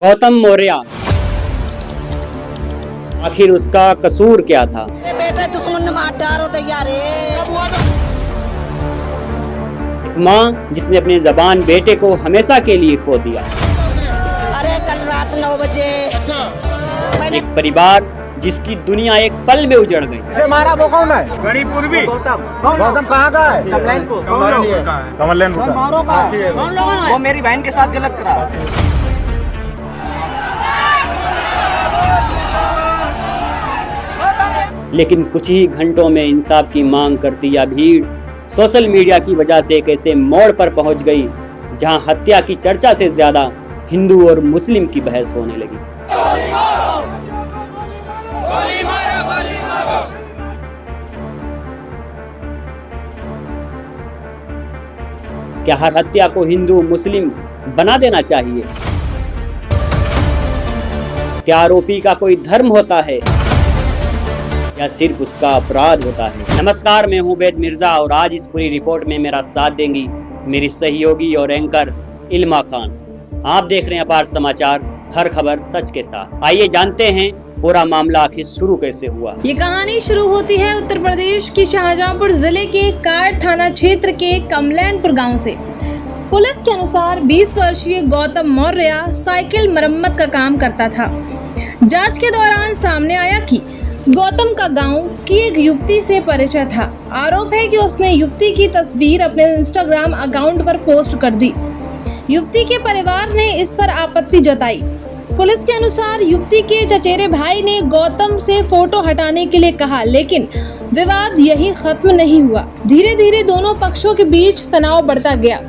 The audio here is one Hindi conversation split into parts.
गौतम मौर्य, आखिर उसका कसूर क्या था? बेटे दुश्मन ने मार डालो तैयार एक माँ जिसने अपनी जबान बेटे को हमेशा के लिए खो दिया। अरे कल रात 9 बजे एक परिवार जिसकी दुनिया एक पल में उजड़ गई। इसे मारा वो कौन है? गणिपूर्वी गौतम कहाँ का है? कमलैनपुर का। वो मेरी बहन के साथ गलत करा। लेकिन कुछ ही घंटों में इंसाफ की मांग करती यह भीड़ सोशल मीडिया की वजह से एक ऐसे मोड़ पर पहुंच गई जहां हत्या की चर्चा से ज्यादा हिंदू और मुस्लिम की बहस होने लगी। क्या हर हत्या को हिंदू मुस्लिम बना देना चाहिए? क्या आरोपी का कोई धर्म होता है या सिर्फ उसका अपराध होता है? नमस्कार, मैं हूं वेद मिर्जा और आज इस पूरी रिपोर्ट में मेरा साथ देंगी मेरी सहयोगी और एंकर इल्मा खान। आप देख रहे हैं अपार समाचार, हर खबर सच के साथ। आइए जानते हैं पूरा मामला आखिर शुरू कैसे हुआ। ये कहानी शुरू होती है उत्तर प्रदेश की शाहजहांपुर जिले के काट थाना क्षेत्र के कमलैनपुर गांव से। पुलिस के अनुसार 20 वर्षीय गौतम मौर्य साइकिल मरम्मत का काम करता था। जांच के दौरान सामने आया कि गौतम का गांव की एक युवती से परिचय था। आरोप है कि उसने युवती की तस्वीर अपने इंस्टाग्राम अकाउंट पर पोस्ट कर दी। युवती के परिवार ने इस पर आपत्ति जताई। पुलिस के अनुसार युवती के चचेरे भाई ने गौतम से फोटो हटाने के लिए कहा, लेकिन विवाद यही खत्म नहीं हुआ। धीरे धीरे दोनों पक्षों के बीच तनाव बढ़ता गया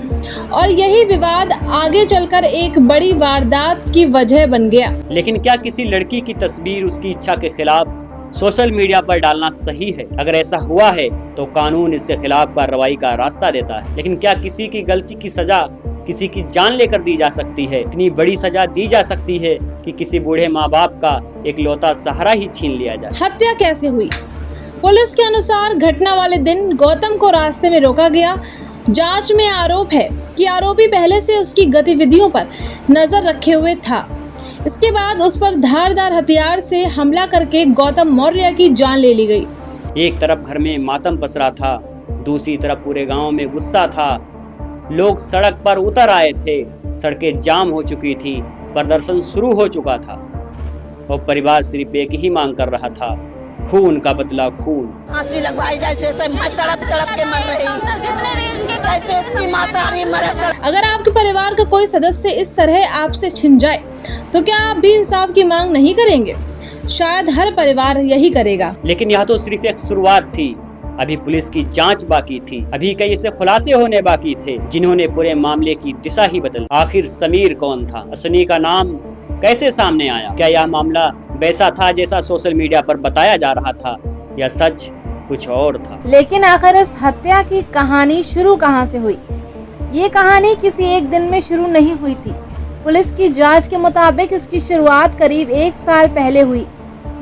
और यही विवाद आगे चलकर एक बड़ी वारदात की वजह बन गया। लेकिन क्या किसी लड़की की तस्वीर उसकी इच्छा के खिलाफ सोशल मीडिया पर डालना सही है? अगर ऐसा हुआ है तो कानून इसके खिलाफ कार्रवाई का रास्ता देता है। लेकिन क्या किसी की गलती की सजा किसी की जान लेकर दी जा सकती है? इतनी बड़ी सजा दी जा सकती है कि किसी बूढ़े माँ बाप का एक लौता सहारा ही छीन लिया जाए। हत्या कैसे हुई? पुलिस के अनुसार घटना वाले दिन गौतम को रास्ते में रोका गया। जांच में आरोप है कि आरोपी पहले से उसकी गतिविधियों पर नजर रखे हुए था। इसके बाद उस पर धारदार हथियार से हमला करके गौतम मौर्य की जान ले ली गई। एक तरफ घर में मातम पसरा था, दूसरी तरफ पूरे गांव में गुस्सा था। लोग सड़क पर उतर आए थे, सड़कें जाम हो चुकी थी, प्रदर्शन शुरू हो चुका था और परिवार सिर्फ एक ही मांग कर रहा था, खून का बदला खून। फांसी लगवाई जाए, जैसे मैं तड़प तड़प के मर रही, कैसे उसकी माता रही मरे। अगर आपके परिवार का कोई सदस्य इस तरह आपसे छिन जाए तो क्या आप भी इंसाफ की मांग नहीं करेंगे? शायद हर परिवार यही करेगा। लेकिन यह तो सिर्फ एक शुरुआत थी, अभी पुलिस की जांच बाकी थी। अभी कई ऐसे खुलासे होने बाकी थे जिन्होंने पूरे मामले की दिशा ही बदल। आखिर समीर कौन था? असनी का नाम कैसे सामने आया? क्या यह मामला वैसा था जैसा सोशल मीडिया पर बताया जा रहा था या सच कुछ और था? लेकिन आखिर इस हत्या की कहानी शुरू कहां से हुई? ये कहानी किसी एक दिन में शुरू नहीं हुई थी। पुलिस की जांच के मुताबिक इसकी शुरुआत करीब 1 साल पहले हुई।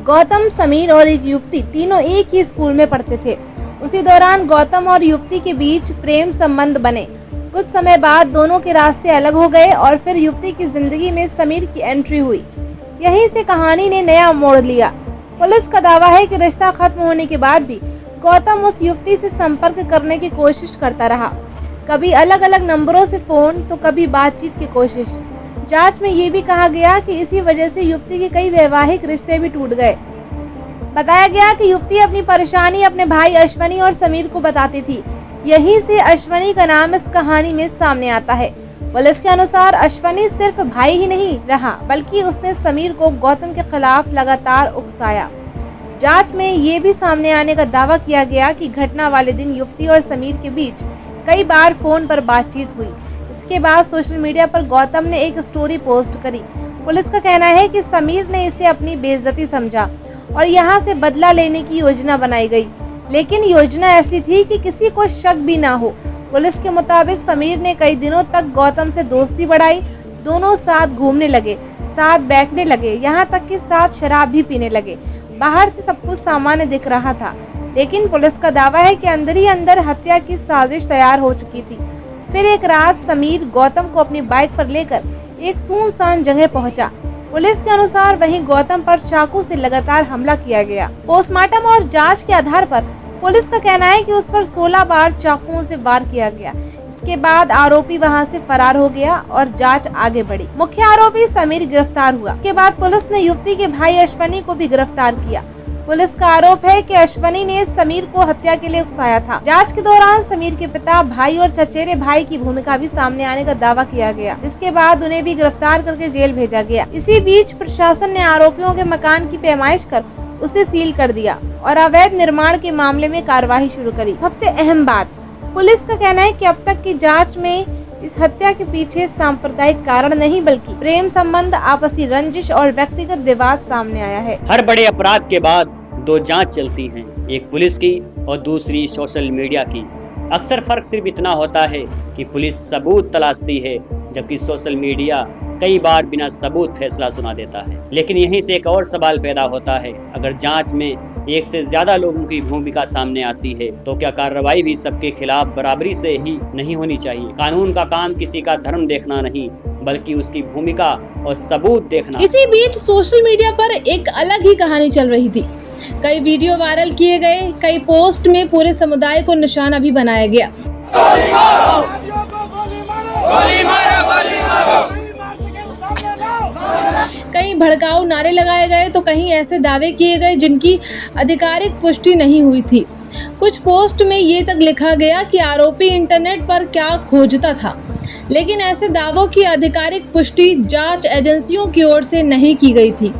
गौतम, समीर और एक युवती तीनों एक ही स्कूल में पढ़ते थे। उसी दौरान गौतम और युवती के बीच प्रेम संबंध बने। कुछ समय बाद दोनों के रास्ते अलग हो गए और फिर युवती की जिंदगी में समीर की एंट्री हुई। यहीं से कहानी ने नया मोड़ लिया। पुलिस का दावा है कि रिश्ता खत्म होने के बाद भी गौतम उस युवती से संपर्क करने की कोशिश करता रहा। कभी अलग अलग नंबरों से फोन तो कभी बातचीत की कोशिश। जांच में ये भी कहा गया कि इसी वजह से युवती के कई वैवाहिक रिश्ते भी टूट गए। बताया गया कि युवती अपनी परेशानी अपने भाई अश्वनी और समीर को बताती थी। यहीं से अश्वनी का नाम इस कहानी में सामने आता है। पुलिस के अनुसार अश्वनी सिर्फ भाई ही नहीं रहा, बल्कि उसने समीर को गौतम के खिलाफ लगातार उकसाया। जांच में ये भी सामने आने का दावा किया गया कि घटना वाले दिन युवती और समीर के बीच कई बार फोन पर बातचीत हुई। इसके बाद सोशल मीडिया पर गौतम ने एक स्टोरी पोस्ट करी। पुलिस का कहना है कि समीर ने इसे अपनी बेइज्जती समझा और यहाँ से बदला लेने की योजना बनाई गई। लेकिन योजना ऐसी थी कि किसी को शक भी ना हो। पुलिस के मुताबिक समीर ने कई दिनों तक गौतम से दोस्ती बढ़ाई। दोनों साथ घूमने लगे, साथ बैठने लगे, यहाँ तक कि साथ शराब भी पीने लगे। बाहर से सब कुछ सामान्य दिख रहा था, लेकिन पुलिस का दावा है कि अंदर ही अंदर हत्या की साजिश तैयार हो चुकी थी। फिर एक रात समीर गौतम को अपनी बाइक पर लेकर एक सुनसान जगह पहुंचा। पुलिस के अनुसार वहीं गौतम पर चाकू से लगातार हमला किया गया। पोस्टमार्टम और जांच के आधार पर पुलिस का कहना है कि उस पर 16 बार चाकुओं से वार किया गया। इसके बाद आरोपी वहां से फरार हो गया और जांच आगे बढ़ी। मुख्य आरोपी समीर गिरफ्तार हुआ। इसके बाद पुलिस ने युवती के भाई अश्वनी को भी गिरफ्तार किया। पुलिस का आरोप है कि अश्वनी ने समीर को हत्या के लिए उकसाया था। जांच के दौरान समीर के पिता, भाई और चचेरे भाई की भूमिका भी सामने आने का दावा किया गया, जिसके बाद उन्हें भी गिरफ्तार करके जेल भेजा गया। इसी बीच प्रशासन ने आरोपियों के मकान की पैमाइश कर उसे सील कर दिया और अवैध निर्माण के मामले में कार्रवाई शुरू करी। सबसे अहम बात, पुलिस का कहना है कि अब तक की जाँच में इस हत्या के पीछे सांप्रदायिक कारण नहीं बल्कि प्रेम संबंध, आपसी रंजिश और व्यक्तिगत विवाद सामने आया है। हर बड़े अपराध के बाद दो जांच चलती हैं, एक पुलिस की और दूसरी सोशल मीडिया की। अक्सर फर्क सिर्फ इतना होता है कि पुलिस सबूत तलाशती है, जबकि सोशल मीडिया कई बार बिना सबूत फैसला सुना देता है। लेकिन यहीं से एक और सवाल पैदा होता है, अगर जांच में एक से ज्यादा लोगों की भूमिका सामने आती है तो क्या कार्रवाई भी सबके खिलाफ बराबरी से ही नहीं होनी चाहिए? कानून का काम किसी का धर्म देखना नहीं बल्कि उसकी भूमिका और सबूत देखना। इसी बीच सोशल मीडिया पर एक अलग ही कहानी चल रही थी। कई वीडियो वायरल किए गए, कई पोस्ट में पूरे समुदाय को निशाना भी बनाया गया। कहीं भड़काऊ नारे लगाए गए तो कहीं ऐसे दावे किए गए जिनकी आधिकारिक पुष्टि नहीं हुई थी। कुछ पोस्ट में ये तक लिखा गया कि आरोपी इंटरनेट पर क्या खोजता था, लेकिन ऐसे दावों की आधिकारिक पुष्टि जांच एजेंसियों की ओर से नहीं की गई थी।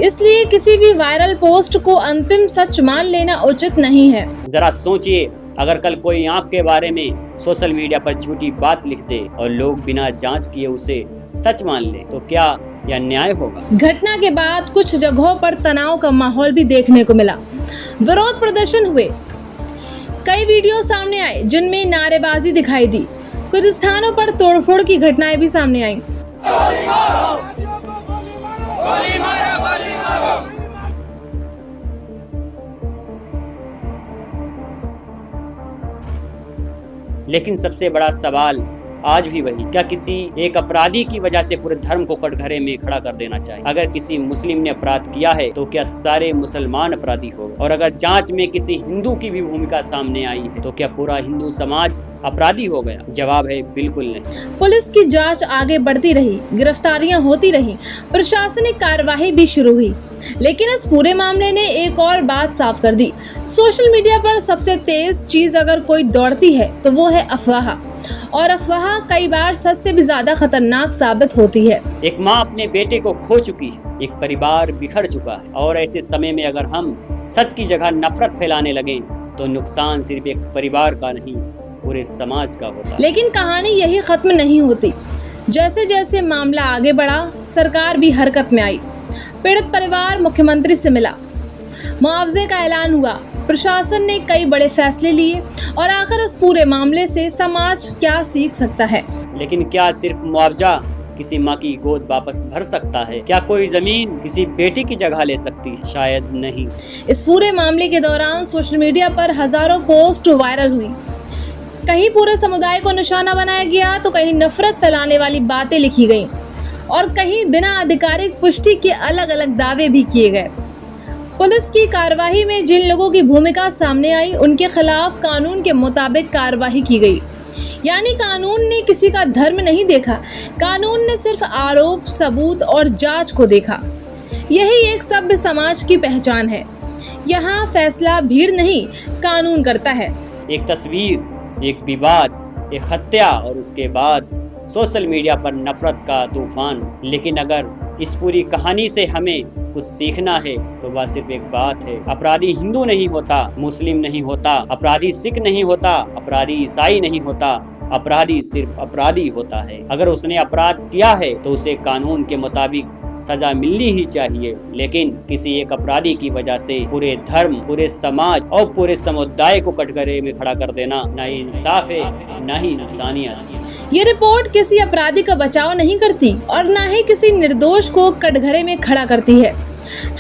इसलिए किसी भी वायरल पोस्ट को अंतिम सच मान लेना उचित नहीं है। जरा सोचिए, अगर कल कोई आपके बारे में सोशल मीडिया पर झूठी बात लिख दे और लोग बिना जांच किए उसे सच मान ले, तो क्या यह न्याय होगा? घटना के बाद कुछ जगहों पर तनाव का माहौल भी देखने को मिला। विरोध प्रदर्शन हुए, कई वीडियो सामने आए जिनमें नारेबाजी दिखाई दी। कुछ स्थानों पर तोड़फोड़ की घटनाएं भी सामने आईं। लेकिन सबसे बड़ा सवाल आज भी वही, क्या किसी एक अपराधी की वजह से पूरे धर्म को कटघरे में खड़ा कर देना चाहिए? अगर किसी मुस्लिम ने अपराध किया है तो क्या सारे मुसलमान अपराधी हो? और अगर जांच में किसी हिंदू की भी भूमिका सामने आई है तो क्या पूरा हिंदू समाज अपराधी हो गया? जवाब है बिल्कुल नहीं। पुलिस की जांच आगे बढ़ती रही, गिरफ्तारियां होती रही, प्रशासनिक कार्यवाही भी शुरू हुई, लेकिन इस पूरे मामले ने एक और बात साफ कर दी। सोशल मीडिया पर सबसे तेज चीज अगर कोई दौड़ती है तो वो है अफवाह, और अफवाह कई बार सच से भी ज्यादा खतरनाक साबित होती है। एक माँ अपने बेटे को खो चुकी है, एक परिवार बिखर चुका है, और ऐसे समय में अगर हम सच की जगह नफरत फैलाने लगे तो नुकसान सिर्फ एक परिवार का नहीं पूरे समाज का होता है। लेकिन कहानी यही खत्म नहीं होती। जैसे जैसे मामला आगे बढ़ा, सरकार भी हरकत में आई। पीड़ित परिवार मुख्यमंत्री से मिला, मुआवजे का ऐलान हुआ, प्रशासन ने कई बड़े फैसले लिए, और आखिर इस पूरे मामले से समाज क्या सीख सकता है? लेकिन क्या सिर्फ मुआवजा किसी माँ की गोद वापस भर सकता है? क्या कोई जमीन किसी बेटी की जगह ले सकती है? शायद नहीं। इस पूरे मामले के दौरान सोशल मीडिया पर हजारों पोस्ट वायरल हुई। कहीं पूरे समुदाय को निशाना बनाया गया तो कहीं नफरत फैलाने वाली बातें लिखी गईं, और कहीं बिना आधिकारिक पुष्टि के अलग अलग दावे भी किए गए। पुलिस की कार्रवाई में जिन लोगों की भूमिका सामने आई उनके खिलाफ कानून के मुताबिक कार्रवाई की गई। यानी कानून ने किसी का धर्म नहीं देखा, कानून ने सिर्फ आरोप, सबूत और जांच को देखा। यही एक सभ्य समाज की पहचान है। यहाँ फैसला भीड़ नहीं, कानून करता है। एक तस्वीर, एक विवाद, एक हत्या, और उसके बाद सोशल मीडिया पर नफरत का तूफान। लेकिन अगर इस पूरी कहानी से हमें कुछ सीखना है तो वह सिर्फ एक बात है, अपराधी हिंदू नहीं होता, मुस्लिम नहीं होता, अपराधी सिख नहीं होता, अपराधी ईसाई नहीं होता, अपराधी सिर्फ अपराधी होता है। अगर उसने अपराध किया है तो उसे कानून के मुताबिक सजा मिलनी ही चाहिए। लेकिन किसी एक अपराधी की वजह से पूरे धर्म, पूरे समाज और पूरे समुदाय को कटघरे में खड़ा कर देना ना ही इंसाफ है, ना ही इंसानियत। ये रिपोर्ट किसी अपराधी का बचाव नहीं करती और ना ही किसी निर्दोष को कटघरे में खड़ा करती है।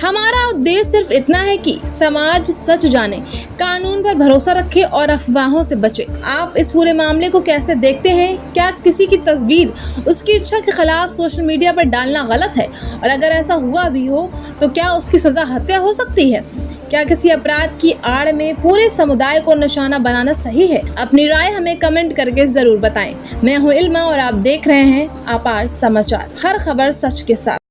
हमारा उद्देश्य सिर्फ इतना है कि समाज सच जाने, कानून पर भरोसा रखे और अफवाहों से बचे। आप इस पूरे मामले को कैसे देखते हैं? क्या किसी की तस्वीर उसकी इच्छा के खिलाफ सोशल मीडिया पर डालना गलत है? और अगर ऐसा हुआ भी हो तो क्या उसकी सजा हत्या हो सकती है? क्या किसी अपराध की आड़ में पूरे समुदाय को निशाना बनाना सही है? अपनी राय हमें कमेंट करके जरूर बताएं। मैं हूं इल्मा और आप देख रहे हैं आपार समाचार, हर खबर सच के साथ।